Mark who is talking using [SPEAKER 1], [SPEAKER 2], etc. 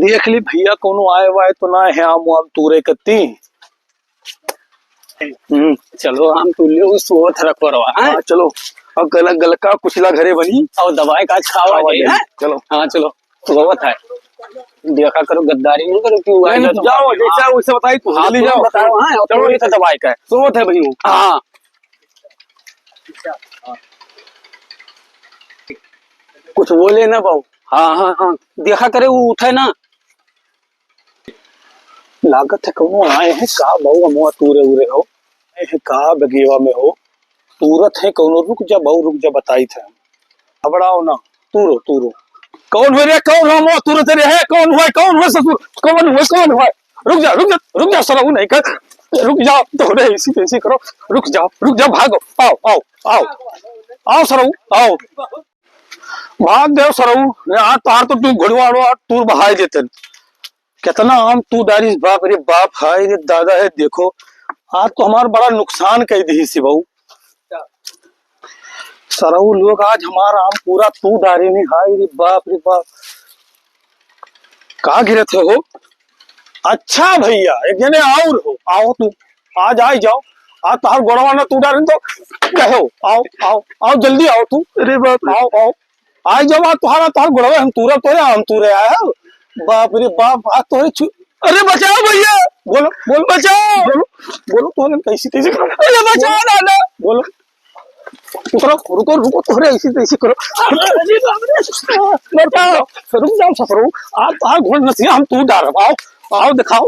[SPEAKER 1] देख ली भैया कोनो आए वाए तो ना है आम तूरे कत्ती।
[SPEAKER 2] चलो हम तुल्यो सोत रखो रवा
[SPEAKER 1] हाँ चलो अब गलका कुचला घरे बनी
[SPEAKER 2] और दवाई का खावा जाए।
[SPEAKER 1] चलो
[SPEAKER 2] हाँ चलो सोवत है। देखा करो गद्दारी नहीं करो क्यों
[SPEAKER 1] नहीं, नहीं, जाओ जैसा वैसे बताई तू
[SPEAKER 2] हाँ
[SPEAKER 1] जल्दी
[SPEAKER 2] तुम
[SPEAKER 1] जाओ।
[SPEAKER 2] बताओ। हाँ
[SPEAKER 1] चलो
[SPEAKER 2] तो दवाई का है।
[SPEAKER 1] सोत है भैया।
[SPEAKER 2] हाँ
[SPEAKER 1] कुछ बोले ना बाबू।
[SPEAKER 2] हाँ हाँ हाँ देखा करे वो उठे ना।
[SPEAKER 1] लागत है कौनो आए हैं का बहु अमुआ तूरे उरे हो है का बगीवा में हो तूरत है कौनो रुक जा बहु रुक जा बताई थे घबराओ ना तूरो तूरो कौन हो रे कौन हो अमुआ तूरत रे है कौन हो ससुर कौन हो रुक जा सर नहीं कर रुक जाओ थोड़े इसी तैसी करो रुक जाओ भागो आओ सरऊ आओ भाग दे सरऊ यार तार तो तू घुड़वाड़ो तूर बहाई देते कितना आम तू दारिस बाप रे बाप हाय रे दादा है देखो आज तो हमारा बड़ा नुकसान कर दी सी बहू सरऊ लोग आज हमारा आम पूरा तू दारी नहीं हाय रे बाप कहाँ गिरे थे हो। अच्छा भैया एक जने और हो आओ तू आज आई जाओ आज तो हर गोड़वा ना तू डारे तो कहो आओ जल्दी आओ तू अरे बाप आओ आई जाओ आज तुम्हारा तो हर गोड़वा हम तूरे आया बाप रे बाप आज तो अरे बचाओ भैया बोलो बचाओ बोलो तो कैसी अरे बचाओ ना बोलो रुको थोड़े ऐसी तैसी करो बचाओ रुक जाओ सफरो आप घोड़ नसिया हम तू डार आओ दिखाओ